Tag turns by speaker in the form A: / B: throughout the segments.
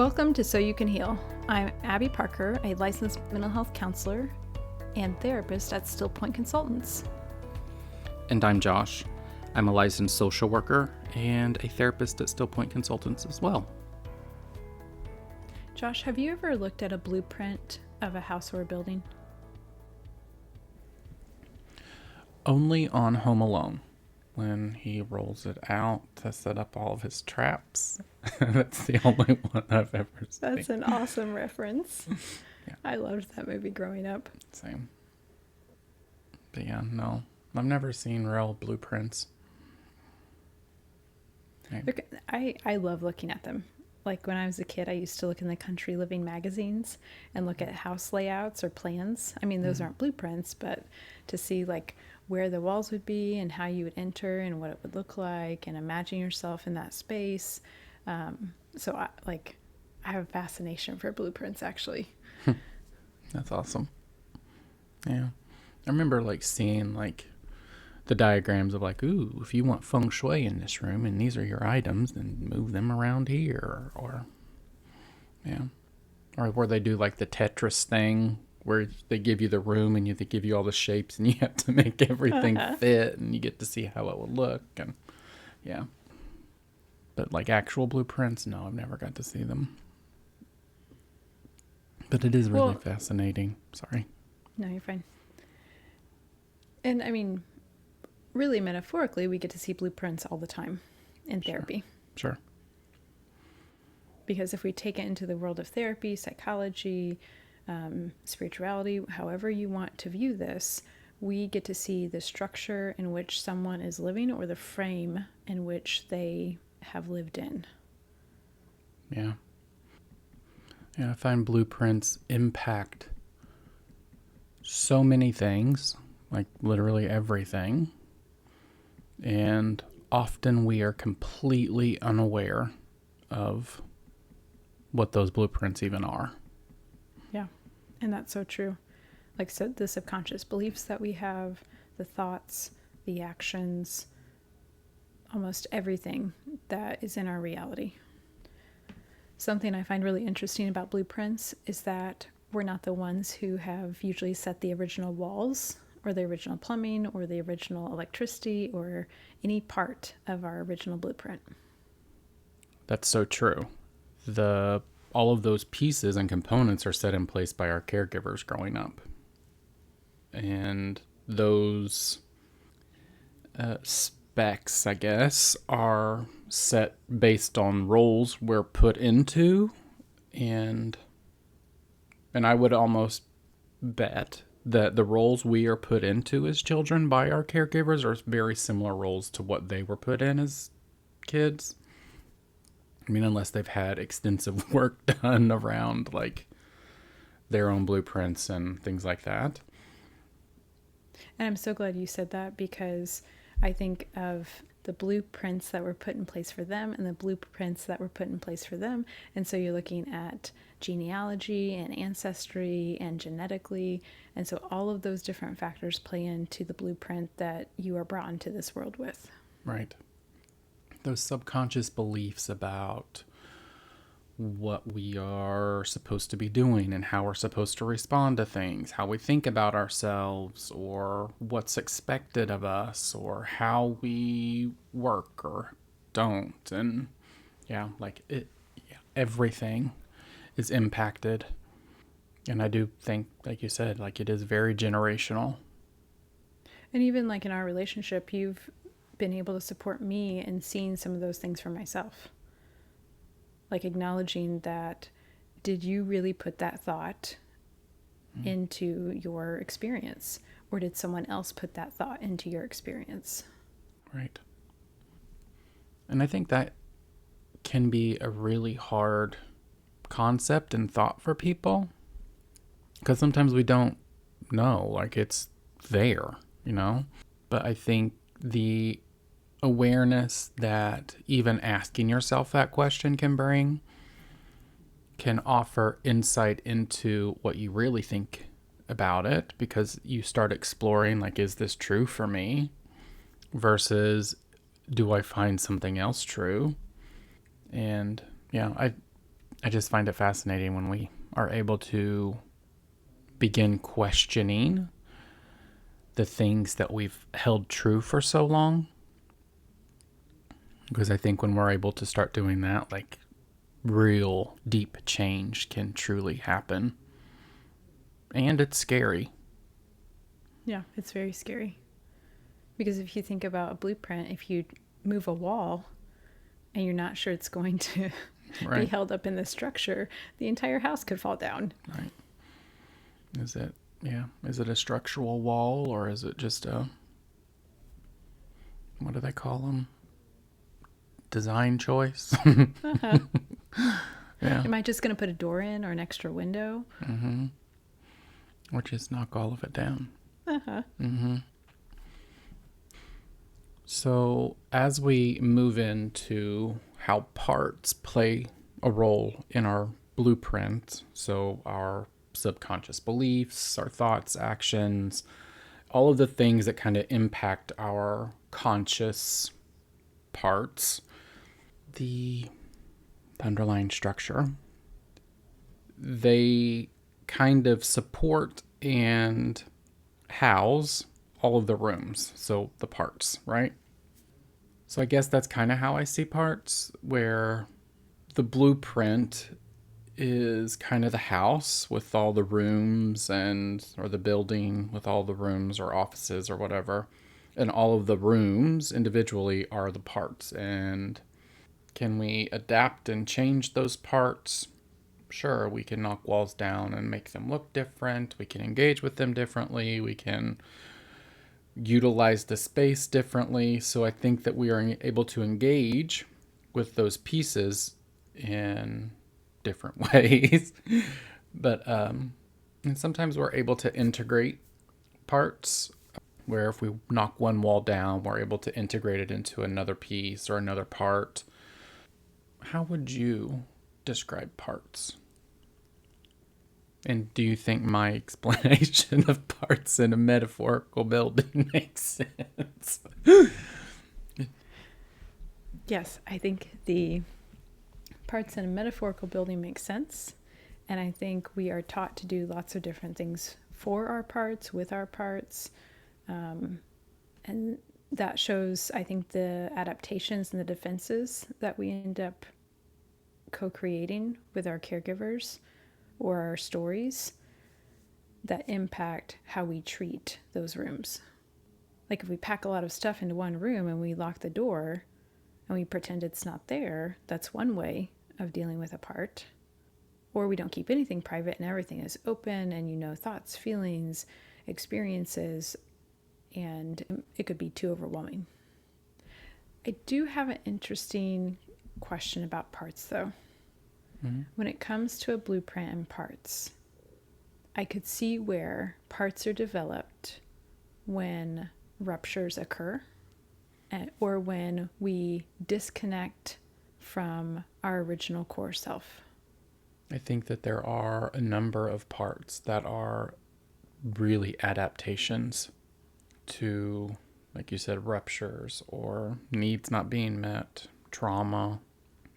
A: Welcome to So You Can Heal. I'm Abby Parker, a licensed mental health counselor and therapist at Still Point Consultants.
B: And I'm Josh. I'm a licensed social worker and a therapist at Still Point Consultants as well.
A: Josh, have you ever looked at a blueprint of a house or a building?
B: Only on Home Alone, when he rolls it out to set up all of his traps. That's the only one I've ever seen.
A: That's an awesome reference.
B: Yeah.
A: I loved that movie growing up.
B: Same. But yeah, no. I've never seen real blueprints.
A: I love looking at them. Like when I was a kid, I used to look in the Country Living magazines and look at house layouts or plans. I mean, those aren't blueprints, but to see like where the walls would be and how you would enter and what it would look like and imagine yourself in that space. So I have a fascination for blueprints, actually.
B: That's awesome. Yeah. I remember like seeing like the diagrams of like, ooh, if you want feng shui in this room and these are your items, then move them around here. Or where they do like the Tetris thing where they give you the room and they give you all the shapes and you have to make everything fit and you get to see how it will look. And yeah. But like actual blueprints, no, I've never got to see them. But it is really fascinating. Sorry.
A: No, you're fine. And I mean, really metaphorically, we get to see blueprints all the time in therapy.
B: Sure.
A: Because if we take it into the world of therapy, psychology, spirituality, however you want to view this, we get to see the structure in which someone is living or the frame in which they have lived in.
B: Yeah. Yeah, I find blueprints impact so many things, like literally everything. And often we are completely unaware of what those blueprints even are.
A: Yeah, and that's so true. Like so the subconscious beliefs that we have, the thoughts, the actions, almost everything that is in our reality. Something I find really interesting about blueprints is that we're not the ones who have usually set the original walls or the original plumbing or the original electricity or any part of our original blueprint.
B: That's so true. All of those pieces and components are set in place by our caregivers growing up. And those specs, I guess, are set based on roles we're put into. And I would almost bet that the roles we are put into as children by our caregivers are very similar roles to what they were put in as kids. I mean, unless they've had extensive work done around like their own blueprints and things like that.
A: And I'm so glad you said that because I think of the blueprints that were put in place for them and the blueprints that were put in place for them. And so you're looking at genealogy and ancestry and genetically. And so all of those different factors play into the blueprint that you are brought into this world with.
B: Right. Those subconscious beliefs about what we are supposed to be doing and how we're supposed to respond to things, how we think about ourselves or what's expected of us or how we work or don't. And everything is impacted. And I do think, like you said, like it is very generational.
A: And even like in our relationship, you've been able to support me in seeing some of those things for myself. Like acknowledging that, did you really put that thought into your experience? Or did someone else put that thought into your experience?
B: Right. And I think that can be a really hard concept and thought for people. Because sometimes we don't know, like it's there, you know? But I think the awareness that even asking yourself that question can offer insight into what you really think about it, because you start exploring, like, is this true for me versus do I find something else true? And yeah, I just find it fascinating when we are able to begin questioning the things that we've held true for so long. Because I think when we're able to start doing that, like, real deep change can truly happen. And it's scary.
A: Yeah, it's very scary. Because if you think about a blueprint, if you move a wall and you're not sure it's going to be held up in the structure, the entire house could fall down.
B: Right. Is it a structural wall, or is it just a, what do they call them? Design choice?
A: Uh-huh.
B: Yeah.
A: Am I just going to put a door in or an extra window?
B: Mm-hmm. Or just knock all of it down.
A: Uh-huh.
B: Mm-hmm. So as we move into how parts play a role in our blueprint, so our subconscious beliefs, our thoughts, actions, all of the things that kind of impact our conscious parts, the underlying structure, they kind of support and house all of the rooms, so the parts, right? So I guess that's kind of how I see parts, where the blueprint is kind of the house with all the rooms, and or the building with all the rooms or offices or whatever, and all of the rooms individually are the parts. And can we adapt and change those parts? Sure, we can knock walls down and make them look different. We can engage with them differently. We can utilize the space differently. So I think that we are able to engage with those pieces in different ways. But and sometimes we're able to integrate parts, where if we knock one wall down, we're able to integrate it into another piece or another part. How would you describe parts? And do you think my explanation of parts in a metaphorical building makes sense?
A: Yes, I think the parts in a metaphorical building make sense. And I think we are taught to do lots of different things for our parts, with our parts. And that shows, I think, the adaptations and the defenses that we end up co-creating with our caregivers or our stories that impact how we treat those rooms. Like if we pack a lot of stuff into one room and we lock the door and we pretend it's not there, that's one way of dealing with a part. Or we don't keep anything private and everything is open, and thoughts, feelings, experiences, and it could be too overwhelming. I do have an interesting question about parts, though. Mm-hmm. When it comes to a blueprint and parts, I could see where parts are developed when ruptures occur, or when we disconnect from our original core self.
B: I think that there are a number of parts that are really adaptations to, like you said, ruptures or needs not being met, trauma.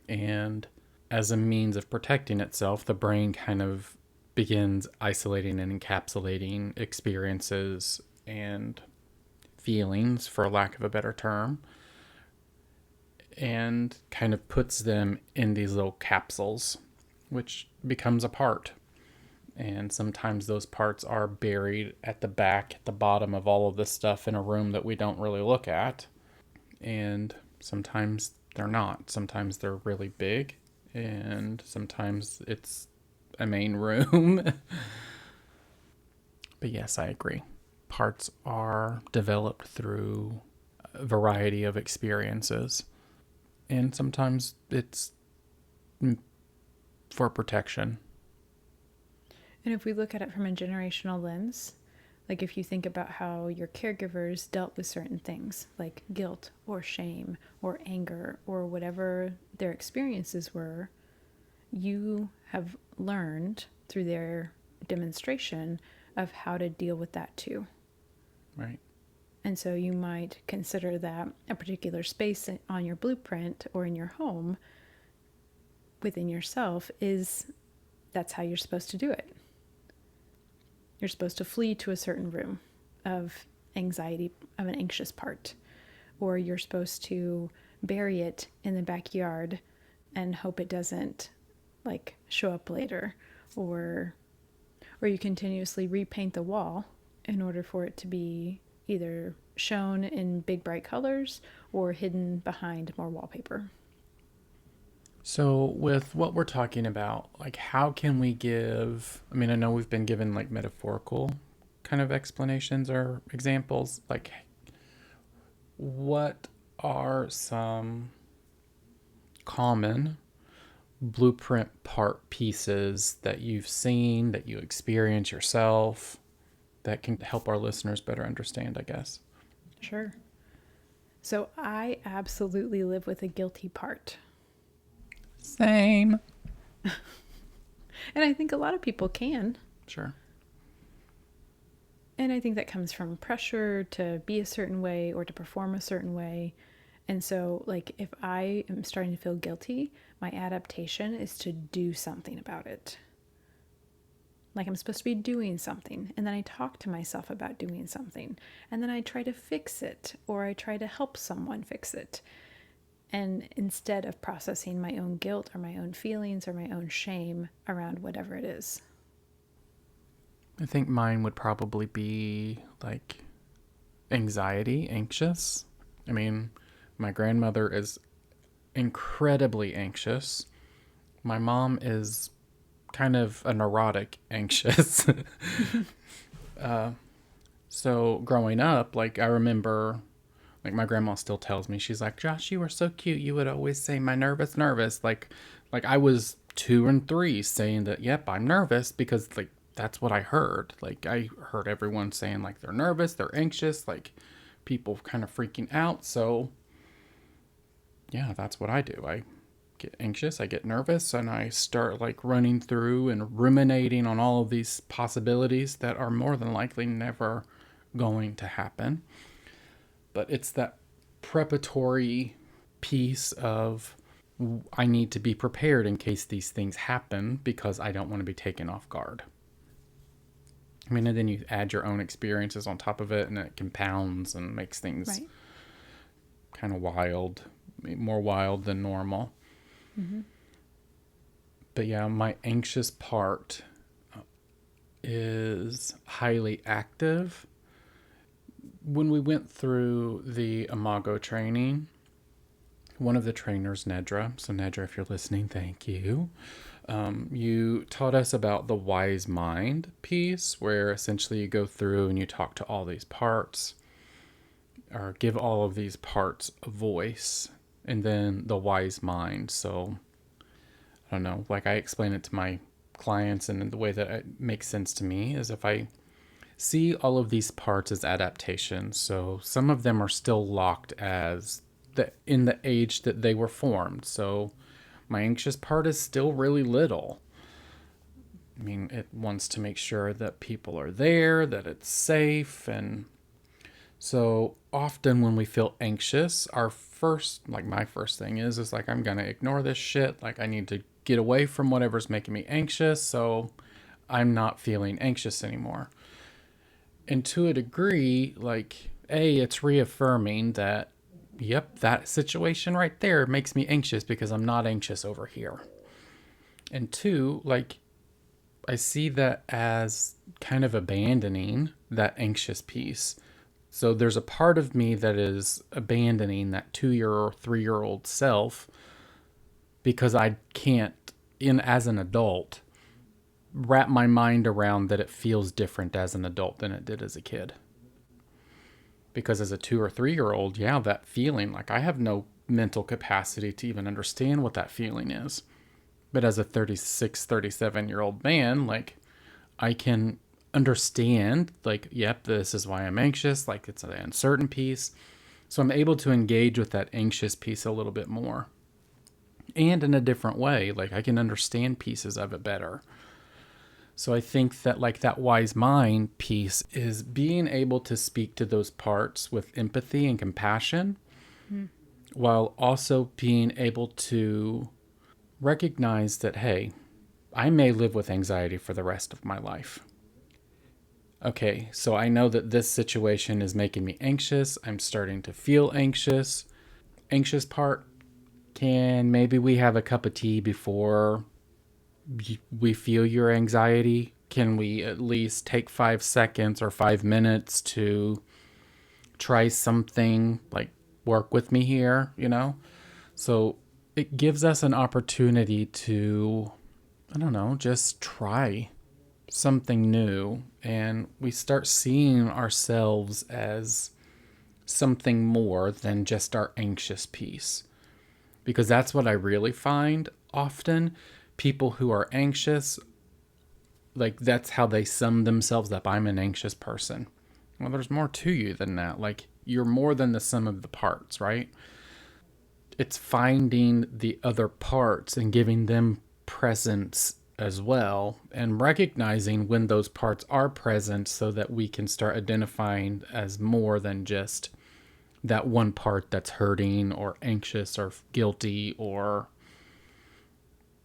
B: And as a means of protecting itself, the brain kind of begins isolating and encapsulating experiences and feelings, for lack of a better term, and kind of puts them in these little capsules, which becomes a part. And sometimes those parts are buried at the back, at the bottom of all of this stuff in a room that we don't really look at. And sometimes they're not. Sometimes they're really big, and sometimes it's a main room. But yes, I agree. Parts are developed through a variety of experiences. And sometimes it's for protection.
A: And if we look at it from a generational lens, like if you think about how your caregivers dealt with certain things like guilt or shame or anger or whatever their experiences were, you have learned through their demonstration of how to deal with that too.
B: Right.
A: And so you might consider that a particular space on your blueprint or in your home within yourself is that's how you're supposed to do it. You're supposed to flee to a certain room of anxiety, of an anxious part, or you're supposed to bury it in the backyard and hope it doesn't like show up later, or you continuously repaint the wall in order for it to be either shown in big bright colors or hidden behind more wallpaper.
B: So, with what we're talking about, like, how can we give? I mean, I know we've been given like metaphorical kind of explanations or examples. Like, what are some common blueprint part pieces that you've seen, that you experience yourself, that can help our listeners better understand, I guess?
A: Sure. So I absolutely live with a guilty part.
B: Same.
A: And I think a lot of people can.
B: Sure.
A: And I think that comes from pressure to be a certain way or to perform a certain way. And so, like, if I am starting to feel guilty, my adaptation is to do something about it. Like, I'm supposed to be doing something. And then I talk to myself about doing something. And then I try to fix it, or I try to help someone fix it. And instead of processing my own guilt or my own feelings or my own shame around whatever it is.
B: I think mine would probably be like anxiety, anxious. I mean, my grandmother is incredibly anxious. My mom is kind of a neurotic anxious. So growing up, like I remember, like my grandma still tells me, she's like, Josh, you were so cute. You would always say my nervous, nervous. Like I was 2 and 3 saying that, yep, I'm nervous because like that's what I heard. Like I heard everyone saying like they're nervous, they're anxious, like people kind of freaking out. So yeah, that's what I do. I get anxious, I get nervous, and I start like running through and ruminating on all of these possibilities that are more than likely never going to happen. But it's that preparatory piece of I need to be prepared in case these things happen because I don't want to be taken off guard. I mean, and then you add your own experiences on top of it, and it compounds and makes things kind of wild, more wild than normal. Mm-hmm. But yeah, my anxious part is highly active. When we went through the Imago training, one of the trainers, Nedra, so Nedra, if you're listening, thank you. You taught us about the wise mind piece, where essentially you go through and you talk to all these parts, or give all of these parts a voice, and then the wise mind. So, I don't know, like I explain it to my clients, and the way that it makes sense to me is if I see all of these parts as adaptations. So some of them are still locked as in the age that they were formed. So my anxious part is still really little. I mean, it wants to make sure that people are there, that it's safe. And so often when we feel anxious, our first, like my first thing is like, I'm going to ignore this shit. Like I need to get away from whatever's making me anxious. So I'm not feeling anxious anymore. And to a degree, like, it's reaffirming that, yep, that situation right there makes me anxious because I'm not anxious over here. And 2, like, I see that as kind of abandoning that anxious piece. So there's a part of me that is abandoning that 2-year or 3-year-old self because I can't, as an adult, wrap my mind around that it feels different as an adult than it did as a kid. Because as a 2 or 3-year-old, yeah, that feeling, like I have no mental capacity to even understand what that feeling is. But as a 36, 37-year-old man, like I can understand, like, yep, this is why I'm anxious. Like it's an uncertain piece. So I'm able to engage with that anxious piece a little bit more. And in a different way, like I can understand pieces of it better. So I think that like that wise mind piece is being able to speak to those parts with empathy and compassion, while also being able to recognize that, hey, I may live with anxiety for the rest of my life. Okay, so I know that this situation is making me anxious. I'm starting to feel anxious. Anxious part, can maybe we have a cup of tea before we feel your anxiety? Can we at least take 5 seconds or 5 minutes to try something, like work with me here, you know? So it gives us an opportunity to, I don't know, just try something new, and we start seeing ourselves as something more than just our anxious piece. Because that's what I really find often. People who are anxious, like that's how they sum themselves up. I'm an anxious person. Well, there's more to you than that. Like, you're more than the sum of the parts, right? It's finding the other parts and giving them presence as well, and recognizing when those parts are present so that we can start identifying as more than just that one part that's hurting or anxious or guilty or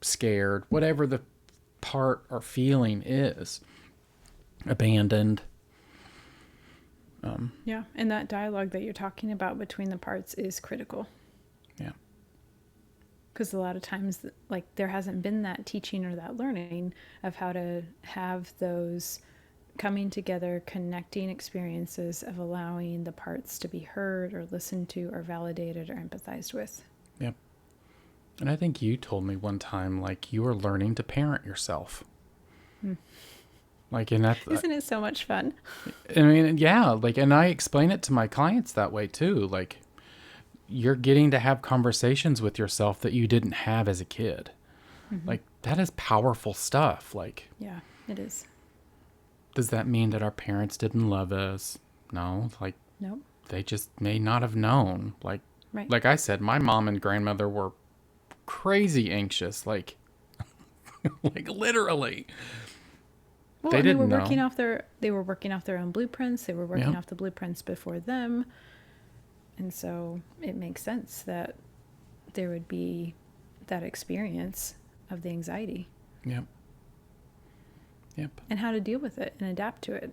B: scared, whatever the part or feeling is, abandoned.
A: Yeah. And that dialogue that you're talking about between the parts is critical.
B: Yeah.
A: Because a lot of times, like, there hasn't been that teaching or that learning of how to have those coming together, connecting experiences of allowing the parts to be heard or listened to or validated or empathized with.
B: Yep. And I think you told me one time, like, you were learning to parent yourself. Like, and that's,
A: Isn't it so much fun?
B: I mean, yeah, like, and I explain it to my clients that way too. Like, you're getting to have conversations with yourself that you didn't have as a kid. Like, that is powerful stuff. Like,
A: Yeah, it is.
B: does that mean that our parents didn't love us? No, like,
A: Nope.
B: they just may not have known.
A: Right.
B: Like I said, my mom and grandmother were crazy anxious, like, like literally.
A: Well,
B: They
A: and
B: didn't know.
A: they were working off their own blueprints. They were working
B: Yeah,
A: off the blueprints before them. And so it makes sense that there would be that experience of the anxiety
B: yep, yep.
A: and how to deal with it and adapt to it.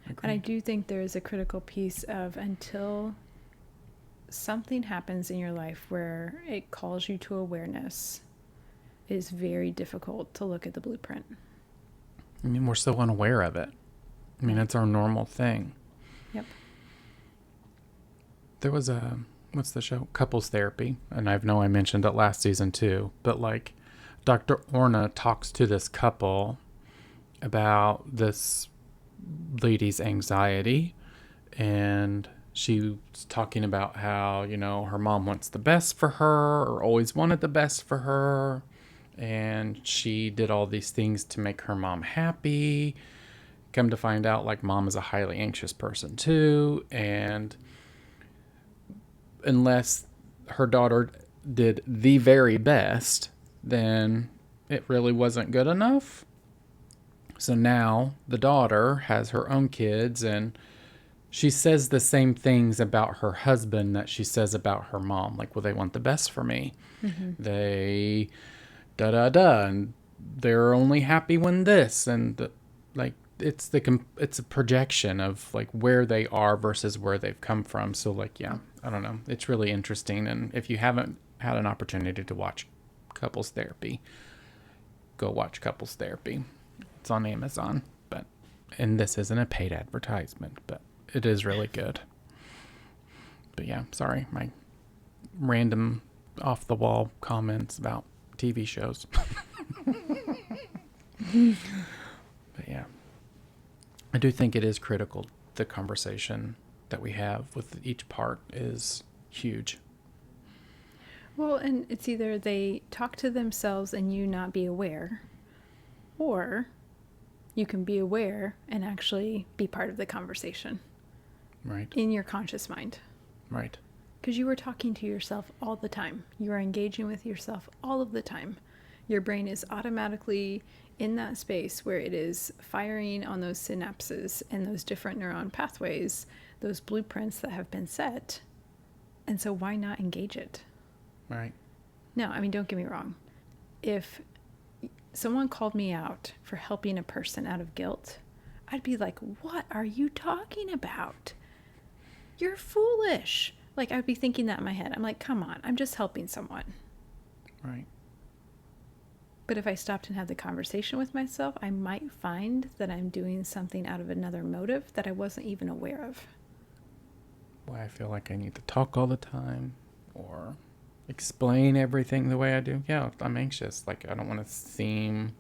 A: And I
B: Agreed.
A: do think there is a critical piece of, until something happens in your life where it calls you to awareness, it is very difficult to look at the blueprint.
B: I mean, we're so unaware of it. I mean,
A: Right.
B: it's our normal thing.
A: Yep.
B: There was what's the show? Couples Therapy. And I know I mentioned it last season too. But like, Dr. Orna talks to this couple about this lady's anxiety. And she was talking about how, you know, her mom wants the best for her or always wanted the best for her. And she did all these things to make her mom happy. Come to find out, like, mom is a highly anxious person too. And unless her daughter did the very best, then it really wasn't good enough. So now the daughter has her own kids, and she says the same things about her husband that she says about her mom. Like, well, they want the best for me. They da da da, and they're only happy when this, and like, it's a projection of like where they are versus where they've come from. So like, yeah, I don't know. It's really interesting, and if you haven't had an opportunity to watch Couples Therapy, go watch Couples Therapy. It's on Amazon, and this isn't a paid advertisement, but it is really good. But yeah, sorry, my random off the wall comments about TV shows. But yeah, I do think it is critical. The conversation that we have with each part is huge.
A: Well, and it's either they talk to themselves and you not be aware, or you can be aware and actually be part of the conversation
B: Right,
A: in your conscious mind.
B: right,
A: Because you are talking to yourself all the time. You are engaging with yourself all of the time. Your brain is automatically in that space where it is firing on those synapses and those different neuron pathways, those blueprints that have been set. And so why not engage it?
B: right.
A: No, I mean, don't get me wrong. if someone called me out for helping a person out of guilt, I'd be like, what are you talking about? You're foolish. Like, I'd be thinking that in my head. I'm like, come on, I'm just helping someone.
B: Right.
A: But if I stopped and had the conversation with myself, I might find that I'm doing something out of another motive that I wasn't even aware of.
B: Why I feel like I need to talk all the time or explain everything the way I do. Yeah, I'm anxious. Like, I don't want to seem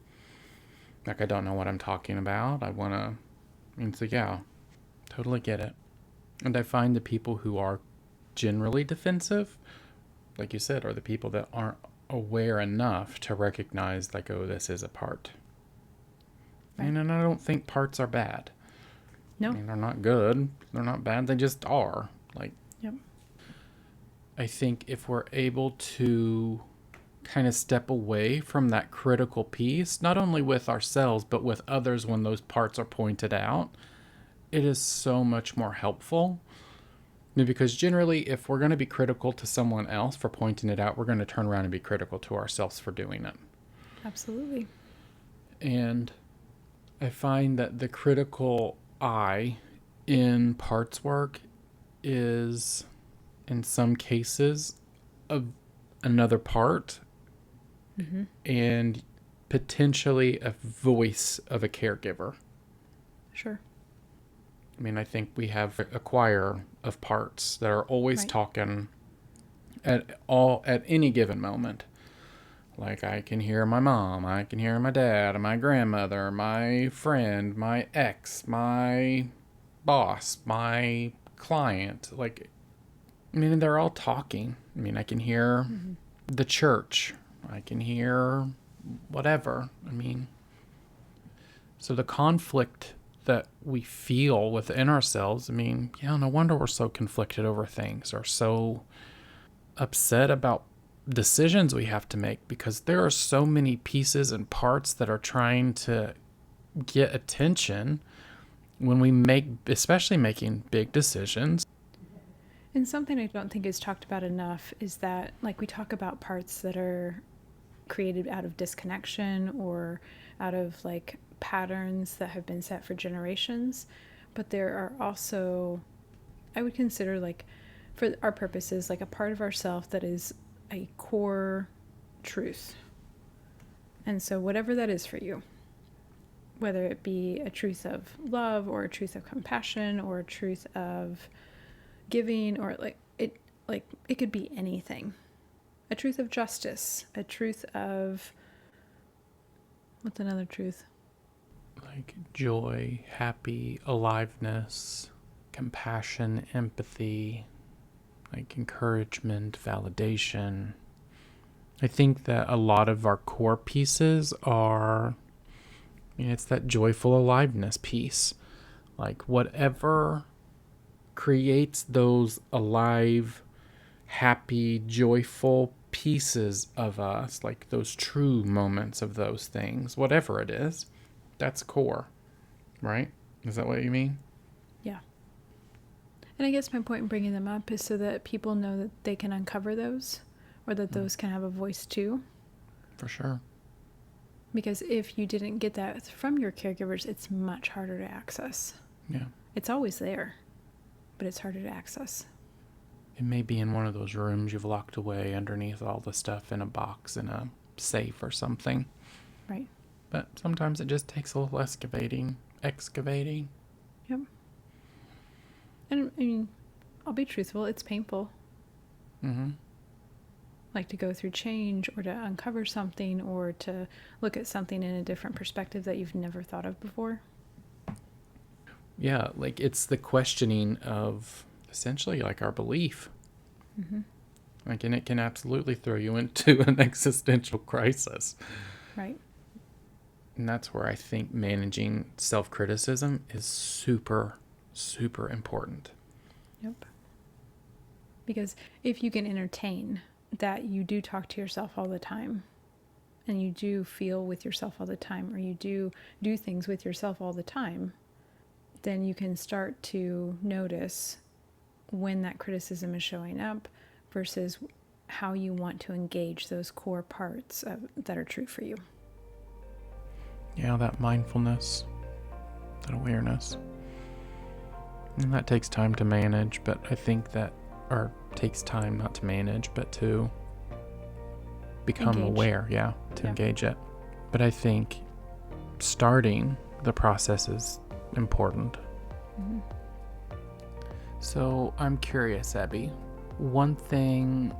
B: like I don't know what I'm talking about. I want to, so yeah, totally get it. And I find the people who are generally defensive, like you said, are the people that aren't aware enough to recognize, like, oh, this is a part. Right. And I don't think parts are bad.
A: No.
B: I mean, they're not good. They're not bad. They just are. Like,
A: yep.
B: I think if we're able to kind of step away from that critical piece, not only with ourselves, but with others when those parts are pointed out, it is so much more helpful. I mean, because generally, if we're going to be critical to someone else for pointing it out, we're going to turn around and be critical to ourselves for doing it.
A: Absolutely.
B: And I find that the critical eye in parts work is, in some cases, another part,
A: mm-hmm.
B: and potentially a voice of a caregiver.
A: Sure.
B: I mean, I think we have a choir of parts that are always
A: right.
B: talking at any given moment. Like, I can hear my mom, I can hear my dad, my grandmother, my friend, my ex, my boss, my client. Like, I mean, they're all talking. I mean, I can hear
A: mm-hmm.
B: the church. I can hear whatever. I mean, so the conflict that we feel within ourselves, I mean, yeah, no wonder we're so conflicted over things, or so upset about decisions we have to make, because there are so many pieces and parts that are trying to get attention when we make, especially making big decisions.
A: And something I don't think is talked about enough is that, like, we talk about parts that are created out of disconnection or out of, like, patterns that have been set for generations, but there are also, I would consider, like, for our purposes, like a part of ourself that is a core truth. And so whatever that is for you, whether it be a truth of love or a truth of compassion or a truth of giving, or it could be anything. A truth of justice, a truth of, what's another truth?
B: Like joy, happy, aliveness, compassion, empathy, like encouragement, validation. I think that a lot of our core pieces are, it's that joyful aliveness piece. Like, whatever creates those alive, happy, joyful pieces of us, like those true moments of those things, whatever it is, that's core, right? Is that what you mean?
A: Yeah. And I guess my point in bringing them up is so that people know that they can uncover those, or that those can have a voice too.
B: For sure.
A: Because if you didn't get that from your caregivers, it's much harder to access.
B: Yeah.
A: It's always there, but it's harder to access.
B: It may be in one of those rooms you've locked away underneath all the stuff in a box in a safe or something.
A: Right.
B: But sometimes it just takes a little excavating.
A: Yep. And I mean, I'll be truthful, it's painful.
B: Mm-hmm.
A: Like, to go through change, or to uncover something, or to look at something in a different perspective that you've never thought of before.
B: Yeah, like, it's the questioning of essentially like our belief.
A: Mm-hmm.
B: Like, and it can absolutely throw you into an existential crisis.
A: Right.
B: And that's where I think managing self-criticism is super, super important.
A: Yep. Because if you can entertain that you do talk to yourself all the time, and you do feel with yourself all the time, or you do things with yourself all the time, then you can start to notice when that criticism is showing up versus how you want to engage those core parts that are true for you.
B: Yeah, that mindfulness, that awareness. And that takes time to manage, but I think that, or takes time not to manage, but to become aware, to engage it. But I think starting the process is important.
A: Mm-hmm.
B: So I'm curious, Abby, one thing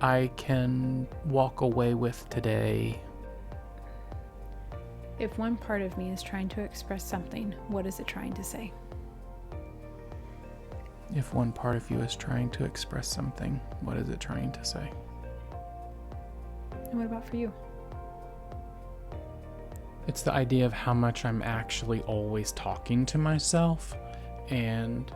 B: I can walk away with today.
A: If one part of me is trying to express something, what is it trying to say?
B: If one part of you is trying to express something, what is it trying to say?
A: And what about for you?
B: It's the idea of how much I'm actually always talking to myself, and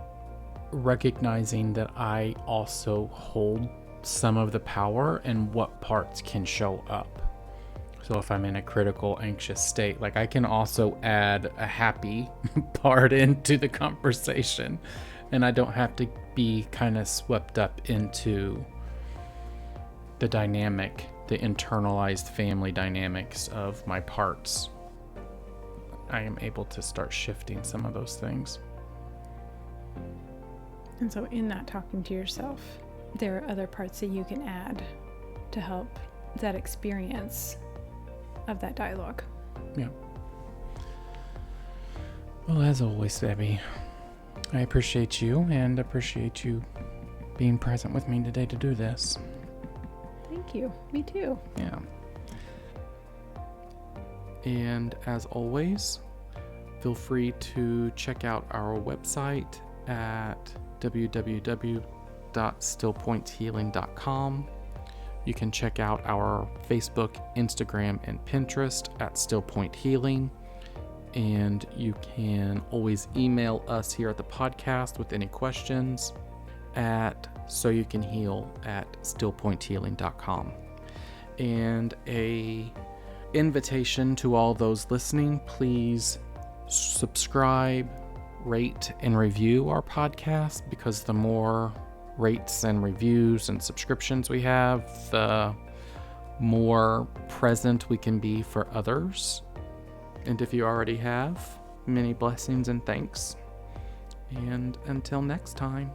B: recognizing that I also hold some of the power and what parts can show up. So if I'm in a critical, anxious state, like I can also add a happy part into the conversation, and I don't have to be kind of swept up into the dynamic, the internalized family dynamics of my parts. I am able to start shifting some of those things.
A: And so in that talking to yourself, there are other parts that you can add to help that experience of that dialogue.
B: Yeah. Well, as always, Abby, I appreciate you and appreciate you being present with me today to do this.
A: Thank you. Me too.
B: Yeah. And as always, feel free to check out our website at www.stillpointhealing.com. You can check out our Facebook, Instagram, and Pinterest at Stillpoint Healing. And you can always email us here at the podcast with any questions at soyoucanheal@stillpointhealing.com. And a invitation to all those listening, please subscribe, rate, and review our podcast, because the more rates and reviews and subscriptions we have, the more present we can be for others. And if you already have, many blessings and thanks. And until next time.